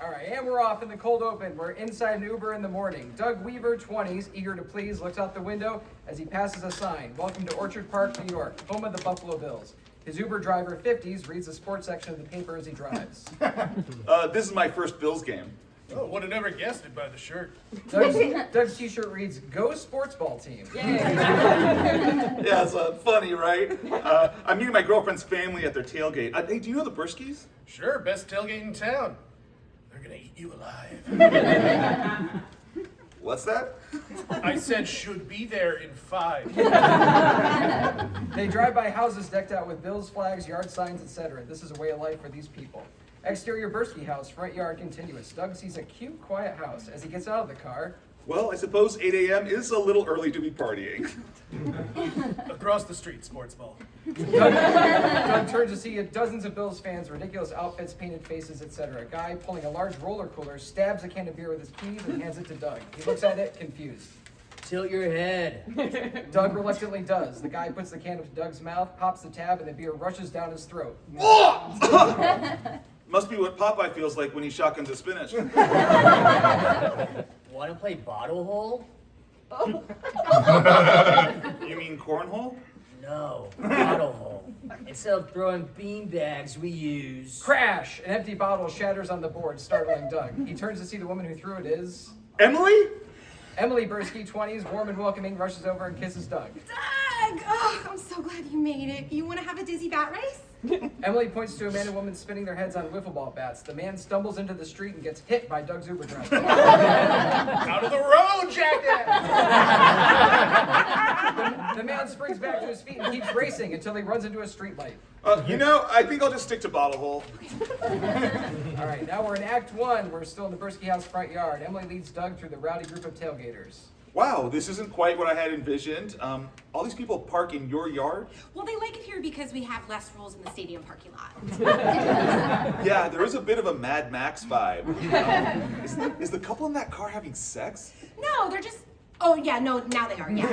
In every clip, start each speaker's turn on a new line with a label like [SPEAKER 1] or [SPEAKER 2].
[SPEAKER 1] All right, and we're off in the cold open. We're inside an Uber in the morning. Doug Weaver, 20s, eager to please, looks out the window as he passes a sign. Welcome to Orchard Park, New York, home of the Buffalo Bills. His Uber driver, 50s, reads the sports section of the paper as he drives.
[SPEAKER 2] This is my first Bills game.
[SPEAKER 3] Oh, would have never guessed it by the shirt.
[SPEAKER 1] Doug's t-shirt reads, Go Sports Ball Team.
[SPEAKER 2] Yeah, it's funny, right? I'm meeting my girlfriend's family at their tailgate. Hey, do you know the Burskis?
[SPEAKER 3] Sure, best tailgate in town. They're gonna eat you alive.
[SPEAKER 2] What's that?
[SPEAKER 3] I said should be there in 5.
[SPEAKER 1] They drive by houses decked out with Bills flags, yard signs, etc. This is a way of life for these people. Exterior Burski house, front yard continuous. Doug sees a cute, quiet house. As he gets out of the car,
[SPEAKER 2] Well, I suppose 8 a.m. is a little early to be partying.
[SPEAKER 3] Across the street, sports ball.
[SPEAKER 1] Doug turns to see dozens of Bills fans, ridiculous outfits, painted faces, etc. A guy pulling a large roller cooler stabs a can of beer with his keys and hands it to Doug. He looks at it, confused.
[SPEAKER 4] Tilt your head.
[SPEAKER 1] Doug reluctantly does. The guy puts the can into Doug's mouth, pops the tab, and the beer rushes down his throat.
[SPEAKER 2] Must be what Popeye feels like when he shotguns his spinach.
[SPEAKER 4] Want to play bottle hole?
[SPEAKER 2] You mean cornhole?
[SPEAKER 4] No, bottle hole. Instead of throwing bean bags, we use...
[SPEAKER 1] Crash! An empty bottle shatters on the board, startling Doug. He turns to see the woman who threw it is...
[SPEAKER 2] Emily?
[SPEAKER 1] Emily Burski, 20s, warm and welcoming, rushes over and kisses Doug.
[SPEAKER 5] Doug! Oh, I'm so glad you made it. You want to have a dizzy bat race?
[SPEAKER 1] Emily points to a man and woman spinning their heads on wiffle ball bats. The man stumbles into the street and gets hit by Doug's Uber driver.
[SPEAKER 3] Out of the road, jackass!
[SPEAKER 1] The man springs back to his feet and keeps racing until he runs into a street light.
[SPEAKER 2] I think I'll just stick to bottle hole.
[SPEAKER 1] All right, now we're in Act 1. We're still in the Burski house front yard. Emily leads Doug through the rowdy group of tailgaters.
[SPEAKER 2] Wow, this isn't quite what I had envisioned. All these people park in your yard?
[SPEAKER 5] Well, they like it here because we have less rules in the stadium parking lot.
[SPEAKER 2] Yeah, there is a bit of a Mad Max vibe. Is the couple in that car having sex?
[SPEAKER 5] No, they're just... Oh, yeah, no, now they are, yeah.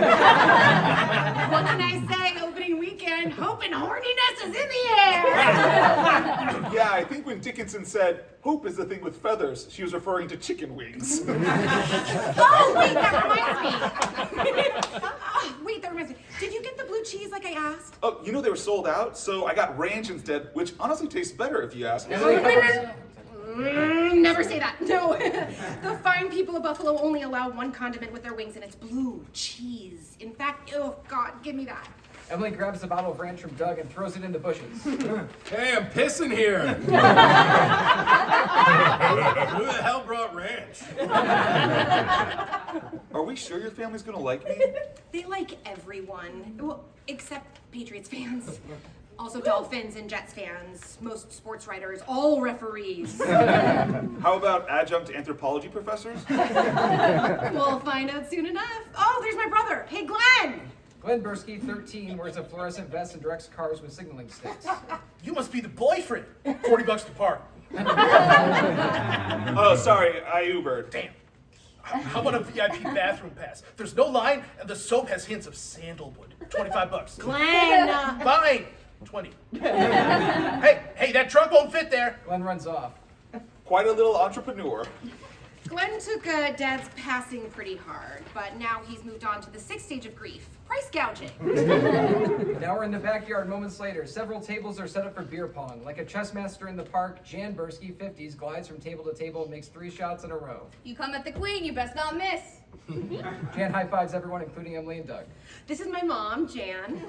[SPEAKER 5] What can I say? Opening weekend, hope and horniness is in the air!
[SPEAKER 2] Yeah, I think when Dickinson said, hope is the thing with feathers, she was referring to chicken wings.
[SPEAKER 5] Oh, wait, that reminds me. Did you get the blue cheese like I asked?
[SPEAKER 2] Oh, you know they were sold out, so I got ranch instead, which honestly tastes better if you ask me.
[SPEAKER 5] Never say that. No. The fine people of Buffalo only allow one condiment with their wings, and it's blue cheese. In fact, oh, God, give me that.
[SPEAKER 1] Emily grabs the bottle of ranch from Doug and throws it in the bushes.
[SPEAKER 6] Hey, I'm pissing here. Who the hell brought ranch?
[SPEAKER 2] Are we sure your family's gonna like me?
[SPEAKER 5] They like everyone. Well, except Patriots fans. Also Dolphins and Jets fans, most sports writers, all referees.
[SPEAKER 2] How about adjunct anthropology professors?
[SPEAKER 5] We'll find out soon enough. Oh, there's my brother. Hey, Glenn!
[SPEAKER 1] Glenn Burski, 13, wears a fluorescent vest and directs cars with signaling sticks.
[SPEAKER 3] You must be the boyfriend. $40 to park.
[SPEAKER 2] Oh, sorry, I Ubered.
[SPEAKER 3] Damn. How about a VIP bathroom pass? There's no line, and the soap has hints of sandalwood. $25.
[SPEAKER 5] Glenn!
[SPEAKER 3] Fine. 20. Hey, that trunk won't fit there.
[SPEAKER 1] Glenn runs off.
[SPEAKER 2] Quite a little entrepreneur.
[SPEAKER 5] Glenn took Dad's passing pretty hard, but now he's moved on to the 6th stage of grief, price gouging.
[SPEAKER 1] Now we're in the backyard moments later. Several tables are set up for beer pong. Like a chess master in the park, Jan Burski, 50s, glides from table to table and makes 3 shots in a row.
[SPEAKER 7] You come at the queen, you best not miss.
[SPEAKER 1] Jan high-fives everyone, including Emily and Doug.
[SPEAKER 5] This is my mom, Jan.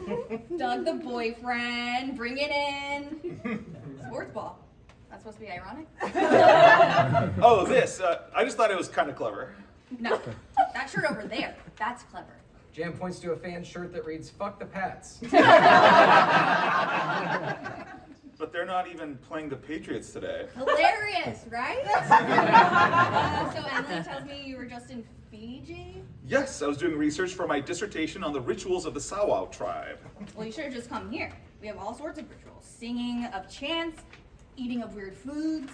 [SPEAKER 7] Doug the boyfriend, bring it in. Sports ball. That's supposed to be ironic?
[SPEAKER 2] Oh, this. I just thought it was kind of clever.
[SPEAKER 7] No, that shirt over there, that's clever.
[SPEAKER 1] Jan points to a fan shirt that reads, "Fuck the Pats."
[SPEAKER 2] But they're not even playing the Patriots today.
[SPEAKER 7] Hilarious, right? So Emily tells me you were just in Fiji?
[SPEAKER 2] Yes, I was doing research for my dissertation on the rituals of the Sawa tribe.
[SPEAKER 7] Well, you should have just come here. We have all sorts of rituals. Singing of chants, eating of weird foods,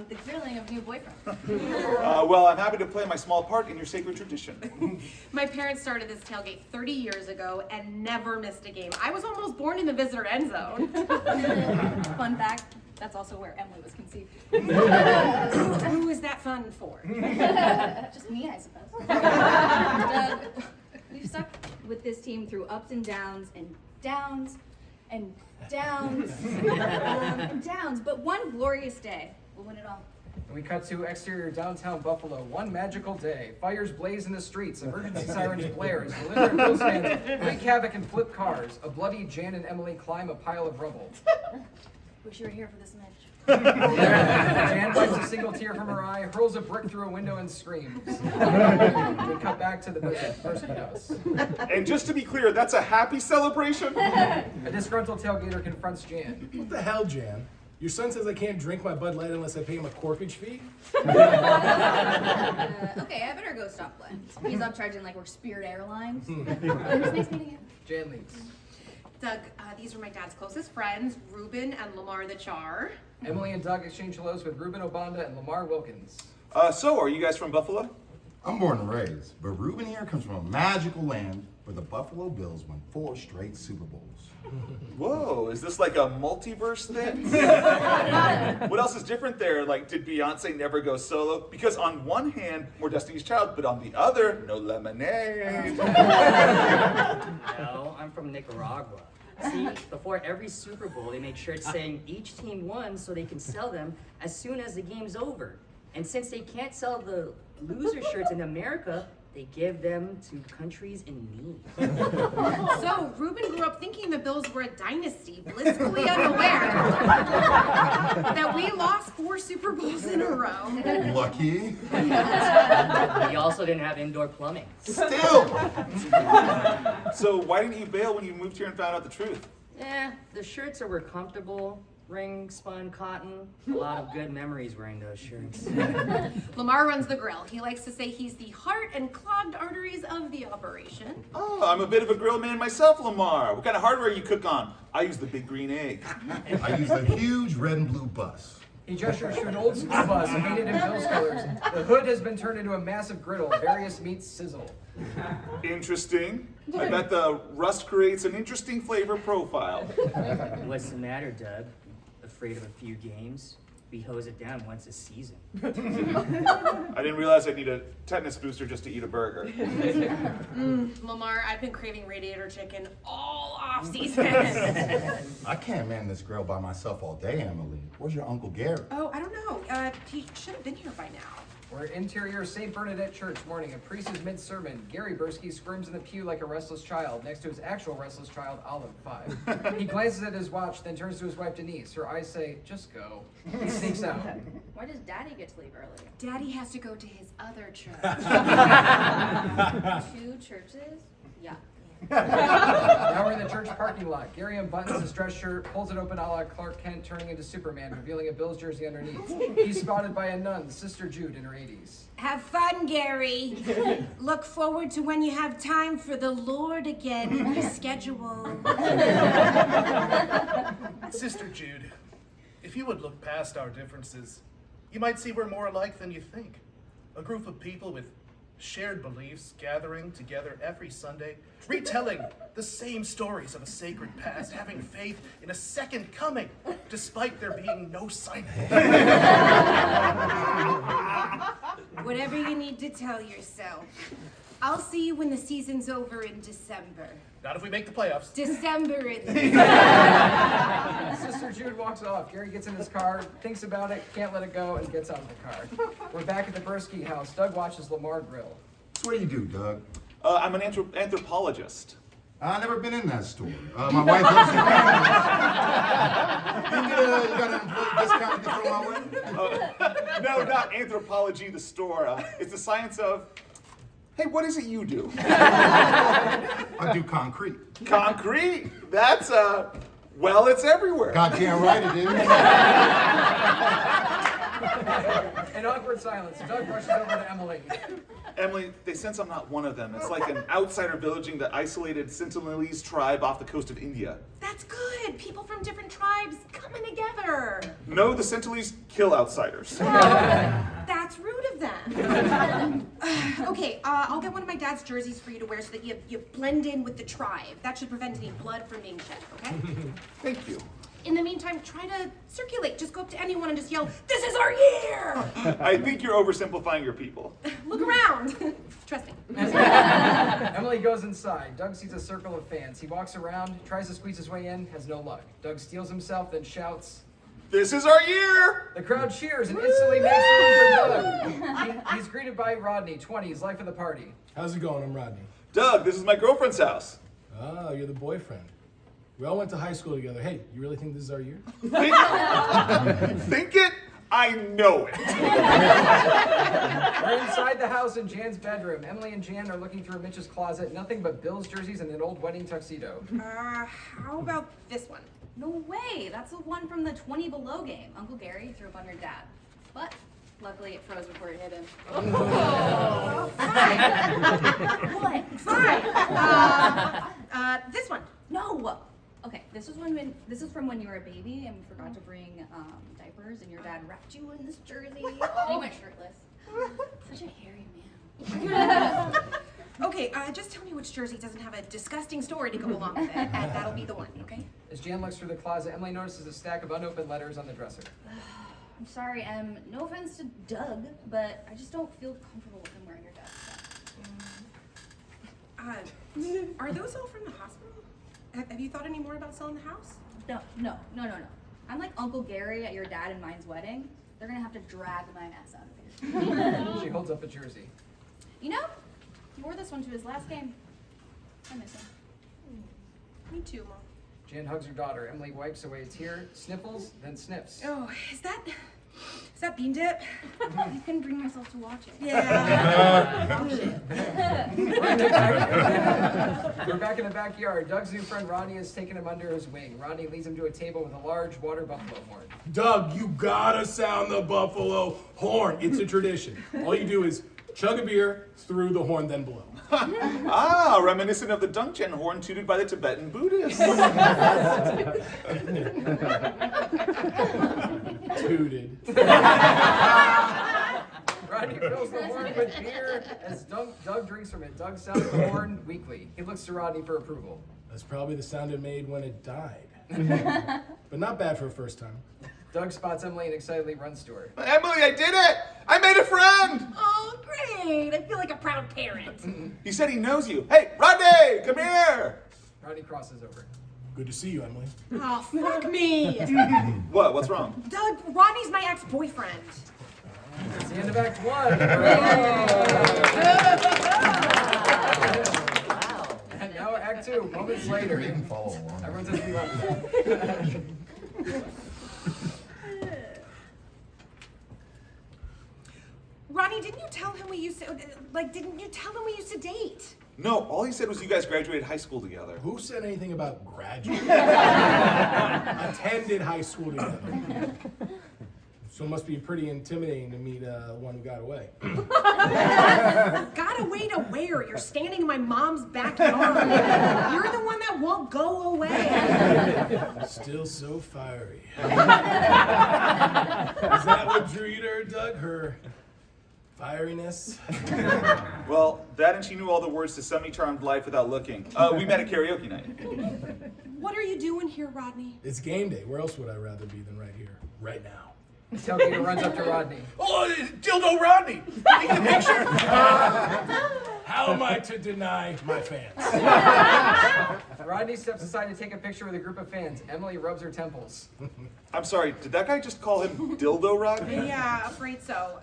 [SPEAKER 7] the grilling of new boyfriends.
[SPEAKER 2] Well, I'm happy to play my small part in your sacred tradition.
[SPEAKER 5] My parents started this tailgate 30 years ago and never missed a game. I was almost born in the visitor end zone.
[SPEAKER 7] Fun fact, that's also where Emily was conceived.
[SPEAKER 5] Who is and 4.
[SPEAKER 7] Just me, I suppose. Doug, we've stuck with this team through ups and downs and downs and downs and downs, but one glorious day we'll win it all.
[SPEAKER 1] And we cut to exterior downtown Buffalo. One magical day. Fires blaze in the streets. Emergency sirens blare as belligerent Bills fans wreak havoc and flip cars. A bloody Jan and Emily climb a pile of rubble.
[SPEAKER 7] Wish you were here for this match.
[SPEAKER 1] Jan wipes a single tear from her eye, hurls a brick through a window, and screams. We cut back to the Burski house.
[SPEAKER 2] And just to be clear, that's a happy celebration?
[SPEAKER 1] A disgruntled tailgater confronts Jan.
[SPEAKER 6] What the hell, Jan? Your son says I can't drink my Bud Light unless I pay him a corkage fee?
[SPEAKER 7] Okay, I better go stop Glenn. He's upcharging like we're Spirit Airlines. It was nice meeting you.
[SPEAKER 1] Jan leaves.
[SPEAKER 5] Doug, these are my dad's closest friends, Rubén and Lamar the Char.
[SPEAKER 1] Emily and Doug exchange hellos with Rubén Obanda and Lamar Wilkins.
[SPEAKER 2] So, are you guys from Buffalo?
[SPEAKER 8] I'm born and raised, but Rubén here comes from a magical land where the Buffalo Bills won 4 straight Super Bowls.
[SPEAKER 2] Whoa, is this like a multiverse thing? What else is different there? Like, did Beyonce never go solo? Because on one hand, more Destiny's Child, but on the other, no lemonade.
[SPEAKER 4] No, I'm from Nicaragua. See, before every Super Bowl, they make shirts saying each team won so they can sell them as soon as the game's over. And since they can't sell the loser shirts in America, they give them to countries in need.
[SPEAKER 5] So, Rubén grew up thinking the Bills were a dynasty, blissfully unaware that we lost 4 Super Bowls in a row.
[SPEAKER 8] Lucky.
[SPEAKER 4] We also didn't have indoor plumbing.
[SPEAKER 8] Still.
[SPEAKER 2] So, why didn't you bail when you moved here and found out the truth?
[SPEAKER 4] The shirts were comfortable, ring spun cotton. A lot of good memories wearing those shirts.
[SPEAKER 5] Lamar runs the grill. He likes to say he's the heart and clogged arteries of the operation.
[SPEAKER 2] Oh, I'm a bit of a grill man myself, Lamar. What kind of hardware you cook on? I use the big green egg.
[SPEAKER 8] I use a huge red and blue bus.
[SPEAKER 1] He gestures to an old school bus painted in Bills colors. The hood has been turned into a massive griddle. Various meats sizzle.
[SPEAKER 2] Interesting. I bet the rust creates an interesting flavor profile.
[SPEAKER 4] What's the matter, Doug? Afraid of a few games? We hose it down once a season.
[SPEAKER 2] I didn't realize I'd need a tetanus booster just to eat a burger.
[SPEAKER 5] Lamar, I've been craving radiator chicken all off season.
[SPEAKER 8] I can't man this grill by myself all day, Emily. Where's your Uncle Gary?
[SPEAKER 5] Oh, I don't know. He should have been here by now.
[SPEAKER 1] We're interior St. Bernadette Church morning. A priest is mid-sermon. Gary Burski squirms in the pew like a restless child, next to his actual restless child, Olive, 5. He glances at his watch, then turns to his wife, Denise. Her eyes say, just go. He sneaks out.
[SPEAKER 7] Why does Daddy get to leave early?
[SPEAKER 5] Daddy has to go to his other church.
[SPEAKER 7] 2 churches? Yeah.
[SPEAKER 1] Now we're in the church parking lot. Gary unbuttons his dress shirt, pulls it open a la Clark Kent, turning into Superman, revealing a Bills jersey underneath. He's spotted by a nun, Sister Jude, in her 80s.
[SPEAKER 5] Have fun, Gary. Look forward to when you have time for the Lord again in your schedule.
[SPEAKER 3] Sister Jude, if you would look past our differences, you might see we're more alike than you think. A group of people with shared beliefs gathering together every Sunday, retelling the same stories of a sacred past, having faith in a second coming, despite there being no sign of it.
[SPEAKER 5] Whatever you need to tell yourself. I'll see you when the season's over in December.
[SPEAKER 3] Not if we make the playoffs.
[SPEAKER 5] December in
[SPEAKER 1] Sister Jude walks off. Gary gets in his car, thinks about it, can't let it go, and gets out of the car. We're back at the Burski house. Doug watches Lamar grill.
[SPEAKER 8] So what do you do, Doug?
[SPEAKER 2] I'm an anthropologist.
[SPEAKER 8] I've never been in that store. My wife lives in Canada. You got an employee discount you can throw my way?
[SPEAKER 2] No, not anthropology, the store. It's the science of, hey, what is it you do?
[SPEAKER 8] I do concrete.
[SPEAKER 2] Concrete? That's, well, it's everywhere.
[SPEAKER 8] Goddamn right it is.
[SPEAKER 1] An awkward silence. Doug rushes over to Emily.
[SPEAKER 2] Emily, they sense I'm not one of them. It's like an outsider villaging the isolated Sentinelese tribe off the coast of India.
[SPEAKER 5] That's good. People from different tribes coming together.
[SPEAKER 2] No, the Sentinelese kill outsiders.
[SPEAKER 5] That's rude of them. Okay, I'll get one of my dad's jerseys for you to wear so that you blend in with the tribe. That should prevent any blood from being shed, okay?
[SPEAKER 2] Thank you.
[SPEAKER 5] In the meantime, try to circulate. Just go up to anyone and just yell, "This is our year!"
[SPEAKER 2] I think you're oversimplifying your people.
[SPEAKER 5] Look around. Trust me.
[SPEAKER 1] Emily goes inside. Doug sees a circle of fans. He walks around, tries to squeeze his way in, has no luck. Doug steels himself, then shouts,
[SPEAKER 2] This is our year!
[SPEAKER 1] the crowd cheers and instantly makes room for Doug. He's greeted by Rodney, 20s, life of the party.
[SPEAKER 6] How's it going? I'm Rodney.
[SPEAKER 2] Doug, this is my girlfriend's house.
[SPEAKER 6] Oh, you're the boyfriend. We all went to high school together. Hey, you really think this is our year?
[SPEAKER 2] Think it? I know it.
[SPEAKER 1] We're inside the house in Jan's bedroom. Emily and Jan are looking through Mitch's closet. Nothing but Bill's jerseys and an old wedding tuxedo.
[SPEAKER 5] How about this one?
[SPEAKER 7] No way, that's the one from the 20 below game. Uncle Gary threw up on your dad. But luckily it froze before it hit him.
[SPEAKER 5] Oh,
[SPEAKER 7] What?
[SPEAKER 5] fine. This one.
[SPEAKER 7] No! Okay, this is from when you were a baby and we forgot to bring diapers and your dad wrapped you in this jersey and you went shirtless. Such a hairy man.
[SPEAKER 5] Okay, just tell me which jersey doesn't have a disgusting story to go along with it, and that'll be the one, okay?
[SPEAKER 1] As Jan looks through the closet, Emily notices a stack of unopened letters on the dresser.
[SPEAKER 7] I'm sorry, no offense to Doug, but I just don't feel comfortable with him wearing your dad's stuff.
[SPEAKER 5] Are those all from the hospital? Have you thought any more about selling the house?
[SPEAKER 7] No. I'm like Uncle Gary at your dad and mine's wedding. They're gonna have to drag my ass out of here.
[SPEAKER 1] She holds up a jersey.
[SPEAKER 7] You know, he wore this one to his last game. I miss him.
[SPEAKER 5] Me too, Mom.
[SPEAKER 1] Jan hugs her daughter. Emily wipes away a tear, sniffles, then sniffs.
[SPEAKER 5] Oh, is that bean dip?
[SPEAKER 7] I couldn't bring myself to watch it.
[SPEAKER 5] Yeah.
[SPEAKER 1] We're back in the backyard. Doug's new friend Rodney has taken him under his wing. Rodney leads him to a table with a large water buffalo horn.
[SPEAKER 6] Doug, you gotta sound the buffalo horn. It's a tradition. All you do is chug a beer through the horn, then blow.
[SPEAKER 2] Reminiscent of the Dungchen horn tooted by the Tibetan Buddhists.
[SPEAKER 6] Tooted.
[SPEAKER 1] Rodney fills the horn with beer as Doug drinks from it. Doug sounds the horn weakly. He looks to Rodney for approval.
[SPEAKER 6] That's probably the sound it made when it died. But not bad for a first time.
[SPEAKER 1] Doug spots Emily and excitedly runs to her.
[SPEAKER 2] Emily, I did it! I made a friend!
[SPEAKER 5] Oh, great. I feel like a proud parent.
[SPEAKER 2] He said he knows you. Hey, Rodney, come here!
[SPEAKER 1] Rodney crosses over.
[SPEAKER 6] Good to see you, Emily.
[SPEAKER 5] Oh, fuck me.
[SPEAKER 2] What? What's wrong?
[SPEAKER 5] Doug, Rodney's my ex-boyfriend.
[SPEAKER 1] It's the end of Act 1. And now Act 2, moments later.
[SPEAKER 8] Follow along.
[SPEAKER 1] Everyone says we love you.
[SPEAKER 5] Rodney, didn't you tell him we used to date?
[SPEAKER 2] No, all he said was you guys graduated high school together.
[SPEAKER 6] Who said anything about graduating? Attended high school together. So it must be pretty intimidating to meet one who got away.
[SPEAKER 5] Got away to where? You're standing in my mom's backyard. You're the one that won't go away.
[SPEAKER 6] Still so fiery. Is that what drew you to her, Doug? Her fieriness?
[SPEAKER 2] Well, that and she knew all the words to Semi-Charmed Life without looking. We met at karaoke night.
[SPEAKER 5] What are you doing here, Rodney?
[SPEAKER 6] It's game day. Where else would I rather be than right here, right now?
[SPEAKER 1] Tailgater runs up to Rodney.
[SPEAKER 3] Oh, Dildo Rodney! Take the picture!
[SPEAKER 6] How am I to deny my fans?
[SPEAKER 1] Rodney steps aside to take a picture with a group of fans. Emily rubs her temples.
[SPEAKER 2] I'm sorry, did that guy just call him Dildo Rodney?
[SPEAKER 5] Yeah, afraid so.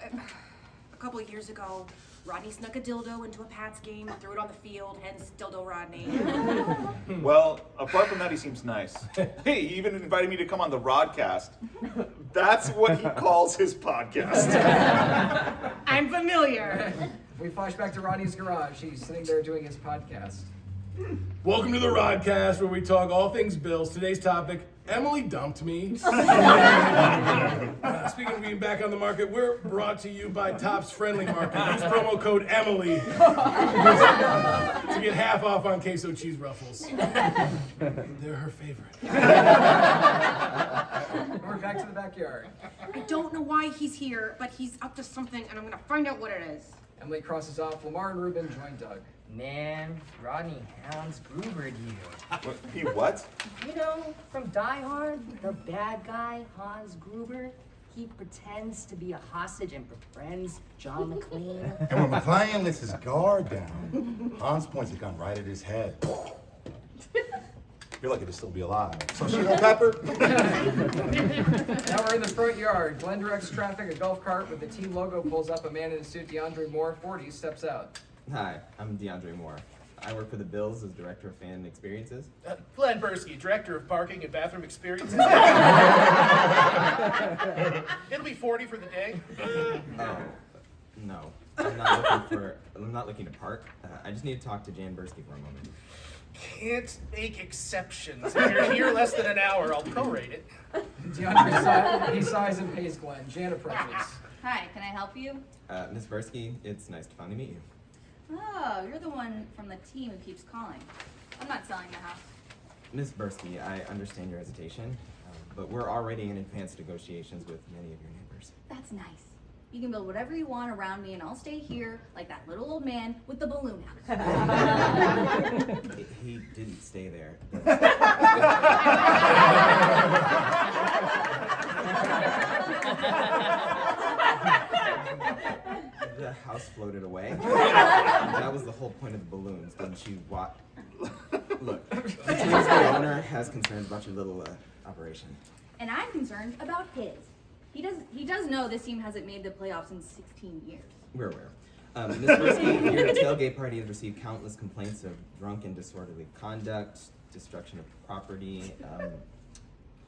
[SPEAKER 5] A couple of years ago, Rodney snuck a dildo into a Pats game and threw it on the field, hence Dildo Rodney.
[SPEAKER 2] Well, apart from that, he seems nice. Hey, he even invited me to come on the Rodcast. That's what he calls his podcast.
[SPEAKER 5] I'm familiar.
[SPEAKER 1] We flash back to Rodney's garage. He's sitting there doing his podcast.
[SPEAKER 6] Welcome to the Rodcast, where we talk all things Bills. Today's topic, Emily dumped me. Speaking of being back on the market, we're brought to you by Topps Friendly Market. Use promo code Emily to get half off on queso cheese ruffles. They're her favorite.
[SPEAKER 1] We're back to the backyard.
[SPEAKER 5] I don't know why he's here, but he's up to something, and I'm gonna find out what it is.
[SPEAKER 1] Emily crosses off. Lamar and Rubén join Doug.
[SPEAKER 4] Man, Rodney Hans Grubered you.
[SPEAKER 2] He what?
[SPEAKER 4] You know, from Die Hard, the bad guy, Hans Gruber. He pretends to be a hostage and befriends John McClane.
[SPEAKER 8] And when McClane lets his guard down, Hans points a gun right at his head. You're lucky to still be alive. So she won't pepper?
[SPEAKER 1] Now we're in the front yard. Glenn directs traffic. A golf cart with the team logo pulls up. A man in a suit, DeAndre Moore, 40, steps out.
[SPEAKER 9] Hi, I'm DeAndre Moore. I work for the Bills as Director of Fan Experiences.
[SPEAKER 3] Glenn Burski, Director of Parking and Bathroom Experiences. It'll be 40 for the day.
[SPEAKER 9] Oh, no. I'm not looking to park. I just need to talk to Jan Burski for a moment.
[SPEAKER 3] Can't make exceptions. If you're here less than an hour, I'll prorate it.
[SPEAKER 1] DeAndre he sighs and pays Glenn. Jan approaches.
[SPEAKER 7] Hi, can I help you?
[SPEAKER 9] Miss Burski, it's nice to finally meet you.
[SPEAKER 7] Oh, you're the one from the team who keeps calling. I'm not selling the house.
[SPEAKER 9] Miss Burski, I understand your hesitation, but we're already in advanced negotiations with many of your neighbors.
[SPEAKER 7] That's nice. You can build whatever you want around me and I'll stay here like that little old man with the balloon house.
[SPEAKER 9] He didn't stay there. The house floated away. That was the whole point of the balloons. Didn't you watch? Look, the team's owner has concerns about your little operation.
[SPEAKER 7] And I'm concerned about his. He does know this team hasn't made the playoffs in 16 years.
[SPEAKER 9] We're aware. Ms. Burski, your tailgate party has received countless complaints of drunk and disorderly conduct, destruction of property,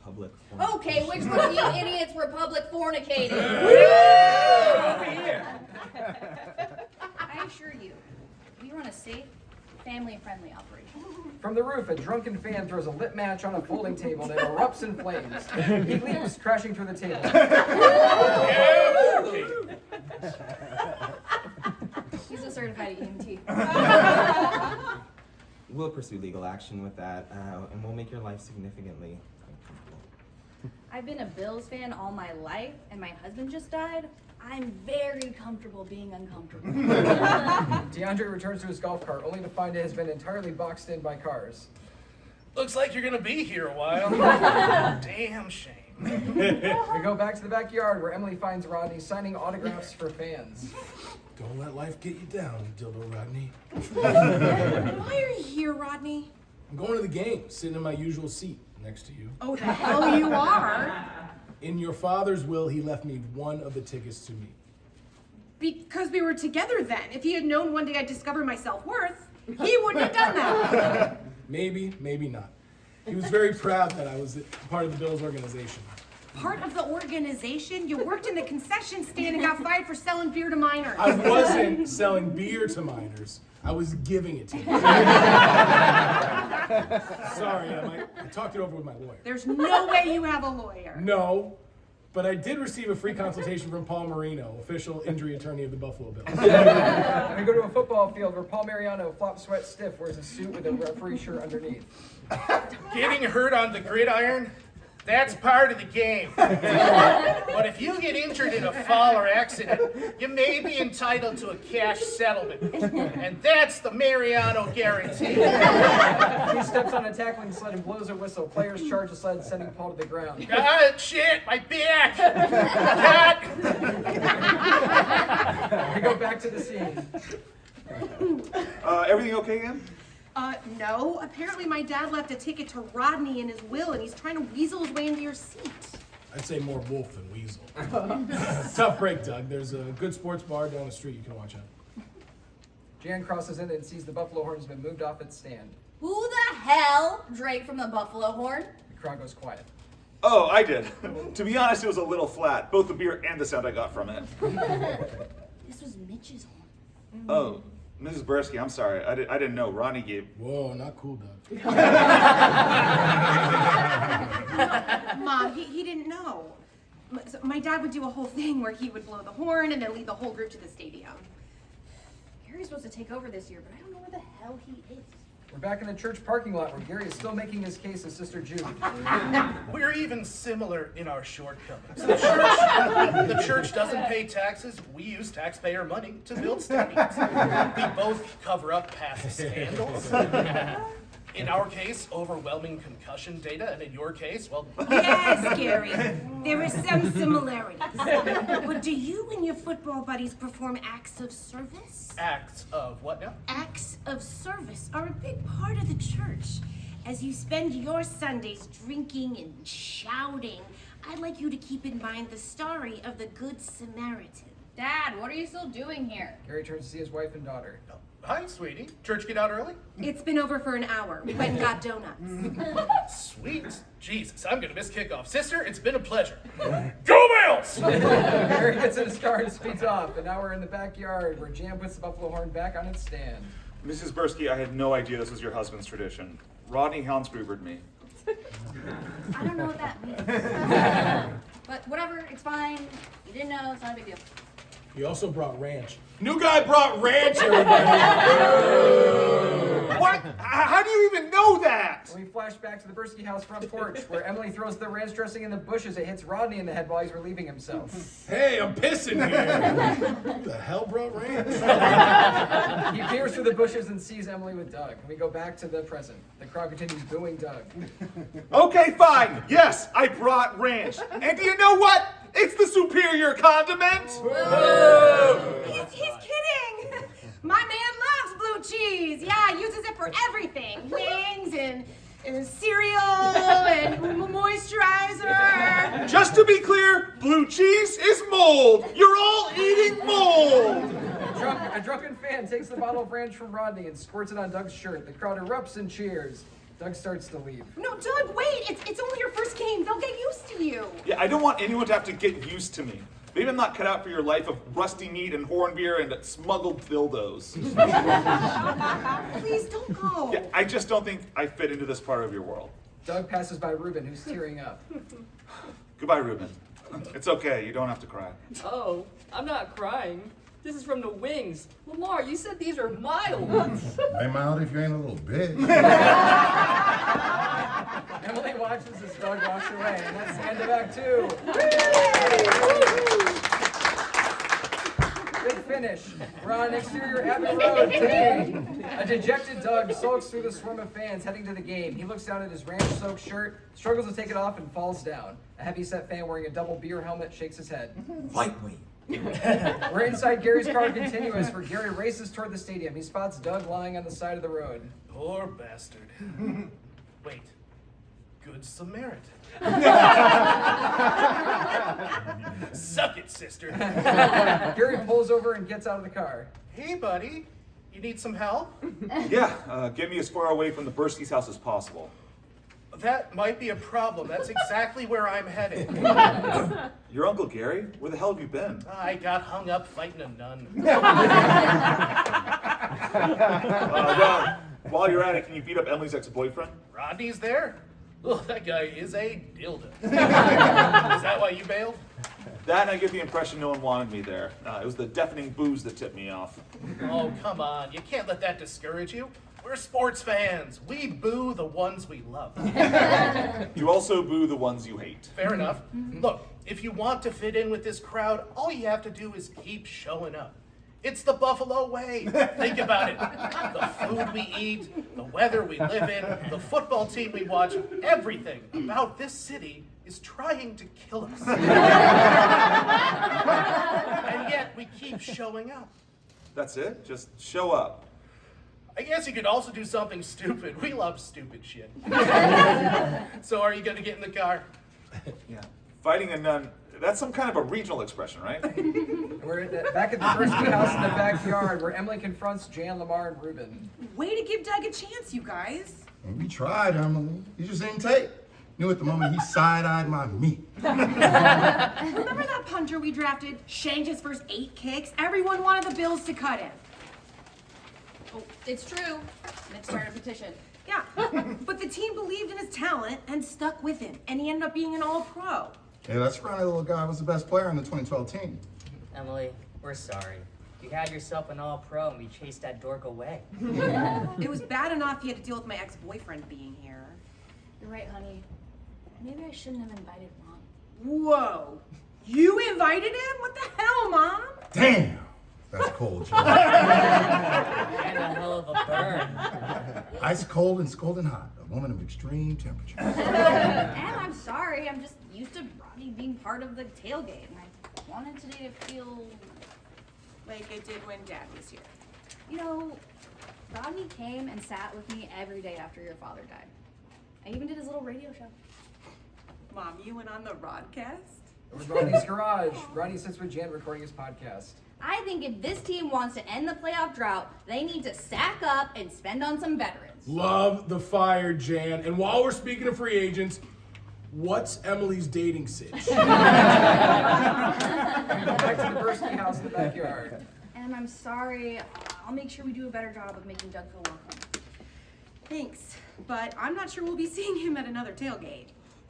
[SPEAKER 9] public fornication.
[SPEAKER 7] Okay, which one of you idiots were public fornicating? I assure you, we run a safe, family-friendly operation.
[SPEAKER 1] From the roof, a drunken fan throws a lit match on a folding table that erupts in flames. He leaps, crashing through the table.
[SPEAKER 7] He's a certified EMT.
[SPEAKER 9] We'll pursue legal action with that, and we'll make your life significantly uncomfortable.
[SPEAKER 7] I've been a Bills fan all my life, and my husband just died. I'm very comfortable being uncomfortable.
[SPEAKER 1] DeAndre returns to his golf cart, only to find it has been entirely boxed in by cars.
[SPEAKER 3] Looks like you're gonna be here a while. Damn shame.
[SPEAKER 1] We go back to the backyard where Emily finds Rodney signing autographs for fans.
[SPEAKER 6] Don't let life get you down, you dildo Rodney.
[SPEAKER 5] Why are you here, Rodney?
[SPEAKER 6] I'm going to the game, sitting in my usual seat next to you.
[SPEAKER 5] Oh, the hell you are?
[SPEAKER 6] In your father's will, he left me one of the tickets to me.
[SPEAKER 5] Because we were together then. If he had known one day I'd discover my self-worth, he wouldn't have done that.
[SPEAKER 6] Maybe, maybe not. He was very proud that I was part of the Bills organization.
[SPEAKER 5] Part of the organization? You worked in the concession stand and got fired for selling beer to minors.
[SPEAKER 6] I wasn't selling beer to minors. I was giving it to them. Sorry, I talked it over with my lawyer.
[SPEAKER 5] There's no way you have a lawyer.
[SPEAKER 6] No, but I did receive a free consultation from Paul Marino, official injury attorney of the Buffalo Bills.
[SPEAKER 1] We go to a football field where Paul Mariano, flop sweat stiff, wears a suit with a referee shirt underneath.
[SPEAKER 3] Getting hurt on the gridiron? That's part of the game. But if you get injured in a fall or accident, you may be entitled to a cash settlement. And that's the Mariano guarantee.
[SPEAKER 1] He steps on a tackling sled and blows a whistle. Players charge the sled, sending Paul to the ground.
[SPEAKER 3] Ah, shit, my back! Cut!
[SPEAKER 1] We go back to the scene.
[SPEAKER 2] Everything okay, Ann?
[SPEAKER 5] No. Apparently my dad left a ticket to Rodney in his will, and he's trying to weasel his way into your seat.
[SPEAKER 6] I'd say more wolf than weasel. Tough break, Doug. There's a good sports bar down the street you can watch out.
[SPEAKER 1] Jan crosses in and sees the buffalo horn has been moved off its stand.
[SPEAKER 7] Who the hell drank from the buffalo horn?
[SPEAKER 1] The crowd goes quiet.
[SPEAKER 2] Oh, I did. To be honest, it was a little flat, both the beer and the sound I got from it.
[SPEAKER 7] This was Mitch's horn.
[SPEAKER 2] Oh, Mrs. Burski, I'm sorry. I didn't know. Ronnie gave...
[SPEAKER 6] Whoa, not cool, Doug.
[SPEAKER 5] Mom, he didn't know. So my dad would do a whole thing where he would blow the horn and then lead the whole group to the stadium.
[SPEAKER 7] Harry's supposed to take over this year, but I don't know where the hell he is.
[SPEAKER 1] We're back in the church parking lot where Gary is still making his case as Sister Jude.
[SPEAKER 3] We're even similar in our shortcomings. The church doesn't pay taxes. We use taxpayer money to build stadiums. We both cover up past scandals. In our case, overwhelming concussion data, and in your case, well...
[SPEAKER 10] Yes, Gary, there are some similarities. But do you and your football buddies perform acts of service?
[SPEAKER 3] Acts of what now?
[SPEAKER 10] Acts of service are a big part of the church. As you spend your Sundays drinking and shouting, I'd like you to keep in mind the story of the Good Samaritan.
[SPEAKER 7] Dad, what are you still doing here?
[SPEAKER 1] Gary turns to see his wife and daughter.
[SPEAKER 3] Hi, sweetie. Church get out early?
[SPEAKER 5] It's been over for an hour. We went and got donuts.
[SPEAKER 3] Sweet. Jesus, I'm gonna miss kickoff. Sister, it's been a pleasure. Go Bills!
[SPEAKER 1] Gary gets in his car and speeds off, and now we're in the backyard where Jan puts the buffalo horn back on its stand.
[SPEAKER 2] Mrs. Burski, I had no idea this was your husband's tradition. Rodney Hansgrubered me.
[SPEAKER 7] I don't know what that means. But whatever, it's fine. You didn't know, it's not a big deal.
[SPEAKER 6] He also brought ranch. New guy brought ranch, everybody.
[SPEAKER 2] What? How do you even know that?
[SPEAKER 1] We flash back to the Burski house front porch where Emily throws the ranch dressing in the bushes. It hits Rodney in the head while he's relieving himself.
[SPEAKER 6] Hey, I'm pissing here. Who the hell brought ranch?
[SPEAKER 1] He peers through the bushes and sees Emily with Doug. We go back to the present. The crowd continues booing Doug.
[SPEAKER 2] Okay, fine. Yes, I brought ranch. And do you know what? It's the superior condiment.
[SPEAKER 5] He's kidding. My man loves blue cheese. Yeah, he uses it for everything. Wings and cereal and moisturizer.
[SPEAKER 2] Just to be clear, blue cheese is mold. You're all eating mold.
[SPEAKER 1] A drunken fan takes the bottle of ranch from Rodney and squirts it on Doug's shirt. The crowd erupts and cheers. Doug starts to leave.
[SPEAKER 5] No, Doug, wait. It's only your first game. They'll get used to you.
[SPEAKER 2] Yeah, I don't want anyone to have to get used to me. Maybe I'm not cut out for your life of rusty meat and horn beer and smuggled dildos.
[SPEAKER 5] Please don't go.
[SPEAKER 2] Yeah, I just don't think I fit into this part of your world.
[SPEAKER 1] Doug passes by Rubén, who's tearing up.
[SPEAKER 2] Goodbye, Rubén. It's okay, you don't have to cry.
[SPEAKER 4] Oh, I'm not crying. This is from the wings. Lamar, you said these are mild.
[SPEAKER 8] They mild if you ain't a little bitch.
[SPEAKER 1] Emily watches as Doug walks away, and that's the end of Act 2. Big finish. We're on exterior Abbey Road today. A dejected Doug sulks through the swarm of fans heading to the game. He looks down at his ranch-soaked shirt, struggles to take it off, and falls down. A heavy-set fan wearing a double beer helmet shakes his head.
[SPEAKER 8] Lightweight.
[SPEAKER 1] We're inside Gary's car continuous, where Gary races toward the stadium. He spots Doug lying on the side of the road.
[SPEAKER 3] Poor bastard. Wait. Good Samaritan. Suck it, sister.
[SPEAKER 1] Gary pulls over and gets out of the car.
[SPEAKER 3] Hey, buddy. You need some help?
[SPEAKER 2] Yeah, get me as far away from the Burski's house as possible.
[SPEAKER 3] That might be a problem. That's exactly where I'm headed.
[SPEAKER 2] Your Uncle Gary? Where the hell have you been?
[SPEAKER 3] I got hung up fighting a nun.
[SPEAKER 2] While you're at it, can you beat up Emily's ex-boyfriend?
[SPEAKER 3] Rodney's there? Oh, that guy is a dildo. Is that why you bailed?
[SPEAKER 2] That and I get the impression no one wanted me there. It was the deafening booze that tipped me off.
[SPEAKER 3] Oh, come on. You can't let that discourage you. We're sports fans. We boo the ones we love.
[SPEAKER 2] You also boo the ones you hate.
[SPEAKER 3] Fair enough. Look, if you want to fit in with this crowd, all you have to do is keep showing up. It's the Buffalo way. Think about it. The food we eat, the weather we live in, the football team we watch, everything about this city is trying to kill us. And yet we keep showing up.
[SPEAKER 2] That's it? Just show up.
[SPEAKER 3] I guess you could also do something stupid. We love stupid shit. So are you going to get in the car?
[SPEAKER 2] Yeah. Fighting a nun, that's some kind of a regional expression, right?
[SPEAKER 1] We're back at the Burski house in the backyard where Emily confronts Jan, Lamar, and Rubén.
[SPEAKER 5] Way to give Doug a chance, you guys.
[SPEAKER 8] And we tried, Emily. You just ain't take. Knew at the moment he side-eyed my meat.
[SPEAKER 5] Remember that punter we drafted? Shanked his first 8 kicks? Everyone wanted the Bills to cut him.
[SPEAKER 7] Oh, it's true. Let's start a petition.
[SPEAKER 5] Yeah, but the team believed in his talent and stuck with him, and he ended up being an all-pro.
[SPEAKER 8] Yeah, that scrawny little guy was the best player on the 2012 team.
[SPEAKER 4] Emily, we're sorry. You had yourself an all-pro and we chased that dork away.
[SPEAKER 5] It was bad enough he had to deal with my ex-boyfriend being here.
[SPEAKER 7] You're right, honey. Maybe I shouldn't have invited Mom.
[SPEAKER 5] Whoa. You invited him? What the hell, Mom?
[SPEAKER 8] Damn! That's cold, Jude.
[SPEAKER 4] And a hell of a burn.
[SPEAKER 8] Ice cold and scalding hot. A woman of extreme temperature.
[SPEAKER 7] And I'm sorry. I'm just used to Rodney being part of the tailgate, and I wanted today to feel
[SPEAKER 5] Like it did when Dad was here.
[SPEAKER 7] You know, Rodney came and sat with me every day after your father died. I even did his little radio show.
[SPEAKER 5] Mom, you went on the Rodcast?
[SPEAKER 1] It was Rodney's garage. Rodney sits with Jan recording his podcast.
[SPEAKER 7] I think if this team wants to end the playoff drought, they need to sack up and spend on some veterans.
[SPEAKER 6] Love the fire, Jan. And while we're speaking of free agents, what's Emily's dating sitch?
[SPEAKER 1] Back to the Burski house in the backyard.
[SPEAKER 7] And I'm sorry. I'll make sure we do a better job of making Doug feel welcome.
[SPEAKER 5] Thanks, but I'm not sure we'll be seeing him at another tailgate.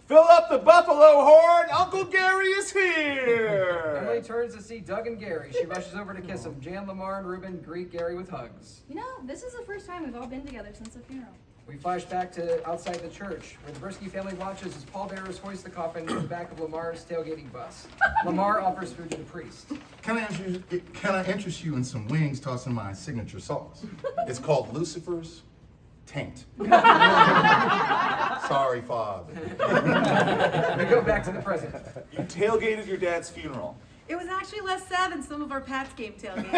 [SPEAKER 2] Fill up the buffalo horn, Uncle Gary is here!
[SPEAKER 1] Emily turns to see Doug and Gary. She rushes over to kiss them. Jan, Lamar, and Rubén greet Gary with hugs.
[SPEAKER 7] You know, this is the first time we've all been together since the funeral.
[SPEAKER 1] We flash back to outside the church, where the Burski family watches as pallbearers hoist the coffin in the back of Lamar's tailgating bus. Lamar offers food to the priest.
[SPEAKER 8] Can I interest you in some wings tossed in my signature sauce? It's called Lucifer's Taint. Sorry, Father.
[SPEAKER 1] We go back to the present.
[SPEAKER 2] You tailgated your dad's funeral.
[SPEAKER 5] It was actually less sad than some of our Pats game tailgates.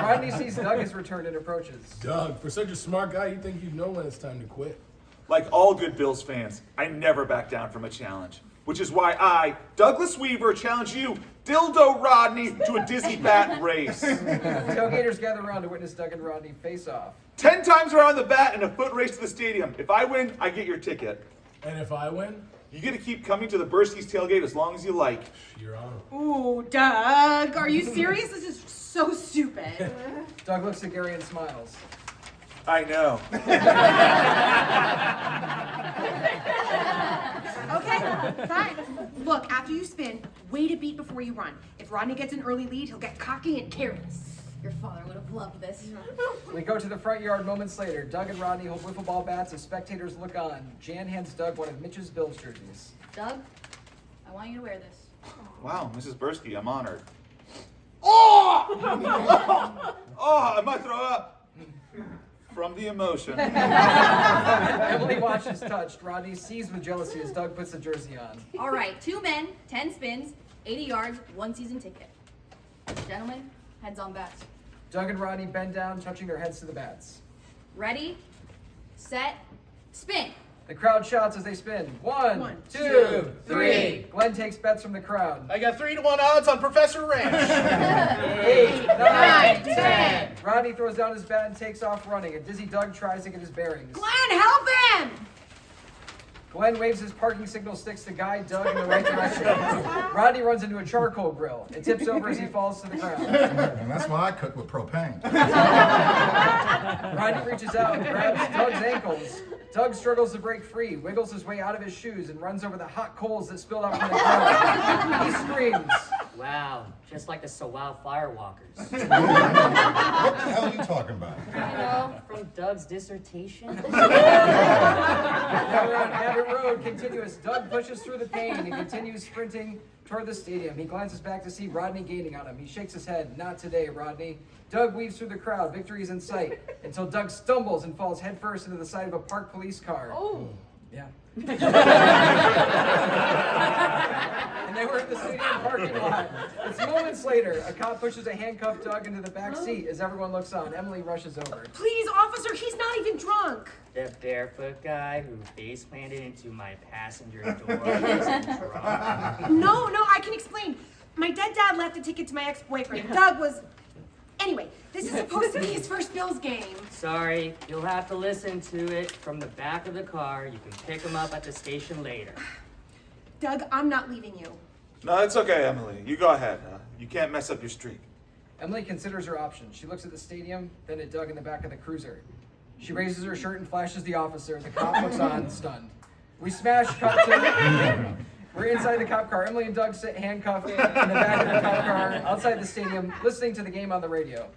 [SPEAKER 1] Rodney sees Doug has returned and approaches.
[SPEAKER 6] Doug, for such a smart guy, you'd think you'd know when it's time to quit.
[SPEAKER 2] Like all good Bills fans, I never back down from a challenge. Which is why I, Douglas Weaver, challenge you, Dildo Rodney, to a dizzy bat race.
[SPEAKER 1] Tailgaters gather around to witness Doug and Rodney face off.
[SPEAKER 2] 10 times around the bat and a foot race to the stadium. If I win, I get your ticket.
[SPEAKER 6] And if I win?
[SPEAKER 2] You get to keep coming to the Burski's tailgate as long as you like.
[SPEAKER 6] Your Honor.
[SPEAKER 5] Ooh, Doug, are you serious? This is so stupid.
[SPEAKER 1] Doug looks at Gary and smiles.
[SPEAKER 2] I know.
[SPEAKER 5] Okay, fine. Look, after you spin, wait a beat before you run. If Rodney gets an early lead, he'll get cocky and careless.
[SPEAKER 7] Your father would have loved this.
[SPEAKER 1] We go to the front yard moments later. Doug and Rodney hold wiffle ball bats as spectators look on. Jan hands Doug one of Mitch's Bills jerseys.
[SPEAKER 7] Doug, I want you to wear this.
[SPEAKER 2] Wow, Mrs. Burski, I'm honored. Oh! Oh, I might throw up. From the emotion.
[SPEAKER 1] Emily watches touched. Rodney sees with jealousy as Doug puts the jersey on.
[SPEAKER 7] All right, 2 men, 10 spins, 80 yards, 1 season ticket. Gentlemen, heads on bats.
[SPEAKER 1] Doug and Rodney bend down, touching their heads to the bats.
[SPEAKER 7] Ready, set, spin.
[SPEAKER 1] The crowd shouts as they spin. 1,
[SPEAKER 5] One,
[SPEAKER 1] 2, 3. Glenn takes bets from the crowd.
[SPEAKER 3] I got 3-1 odds on Professor Ranch.
[SPEAKER 1] 8, 9, 10. Rodney throws down his bat and takes off running. A dizzy Doug tries to get his bearings.
[SPEAKER 5] Glenn, help him!
[SPEAKER 1] Glenn waves his parking signal sticks to guide Doug in the right direction. Rodney runs into a charcoal grill. It tips over as he falls to the ground.
[SPEAKER 8] And that's why I cook with propane.
[SPEAKER 1] Rodney reaches out and grabs Doug's ankles. Doug struggles to break free, wiggles his way out of his shoes, and runs over the hot coals that spilled out from the ground. He screams.
[SPEAKER 4] Wow, just like the Sawau Firewalkers.
[SPEAKER 8] What the hell are you talking about?
[SPEAKER 4] You know, from Doug's dissertation.
[SPEAKER 1] Now we're on Abbott Road, continuous. Doug pushes through the pain and continues sprinting toward the stadium. He glances back to see Rodney gaining on him. He shakes his head. Not today, Rodney. Doug weaves through the crowd. Victory is in sight until Doug stumbles and falls headfirst into the side of a parked police car.
[SPEAKER 5] Oh.
[SPEAKER 1] Yeah. And they were in the stadium parking lot. It's moments later. A cop pushes a handcuffed Doug into the back seat as everyone looks on. Emily rushes over.
[SPEAKER 5] Please, officer, he's not even drunk.
[SPEAKER 4] The barefoot guy who face planted into my passenger door isn't drunk.
[SPEAKER 5] No, I can explain. My dead dad left a ticket to my ex-boyfriend. Doug was... Anyway, this is supposed to be his first Bills game.
[SPEAKER 4] Sorry, you'll have to listen to it from the back of the car. You can pick him up at the station later.
[SPEAKER 5] Doug, I'm not leaving you.
[SPEAKER 2] No, it's okay, Emily. You go ahead. You can't mess up your streak.
[SPEAKER 1] Emily considers her options. She looks at the stadium, then at Doug in the back of the cruiser. She raises her shirt and flashes the officer. The cop looks on, stunned. We smash cut to We're inside the cop car. Emily and Doug sit handcuffed in the back of the cop car outside the stadium, listening to the game on the radio.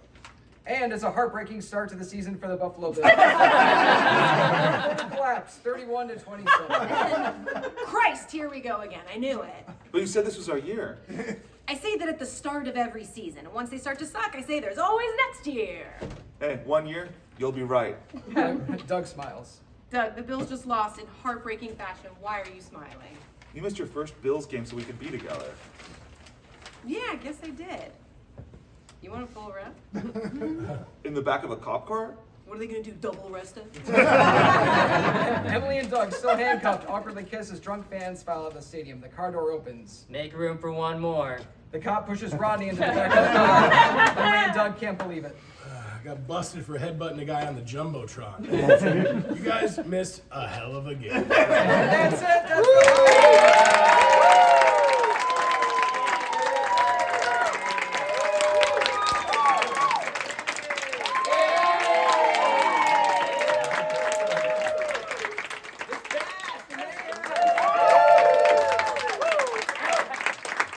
[SPEAKER 1] And it's a heartbreaking start to the season for the Buffalo Bills. Collapse, 31-27.
[SPEAKER 5] Christ, here we go again. I knew it.
[SPEAKER 2] But you said this was our year.
[SPEAKER 5] I say that at the start of every season. And once they start to suck, I say there's always next year.
[SPEAKER 2] Hey, 1 year, you'll be right.
[SPEAKER 1] Doug smiles.
[SPEAKER 5] Doug, the Bills just lost in heartbreaking fashion. Why are you smiling?
[SPEAKER 2] You missed your first Bills game so we could be together.
[SPEAKER 5] Yeah, I guess I did. You want a full rep?
[SPEAKER 2] In the back of a cop car?
[SPEAKER 5] What are they gonna do, double arrest us?
[SPEAKER 1] Emily and Doug, still handcuffed, awkwardly kiss as drunk fans file out of the stadium. The car door opens.
[SPEAKER 4] Make room for one more.
[SPEAKER 1] The cop pushes Rodney into the back of the car. Emily and Doug can't believe it.
[SPEAKER 6] I got busted for headbutting a guy on the Jumbotron. You guys missed a hell of a game.
[SPEAKER 1] That's it. That's the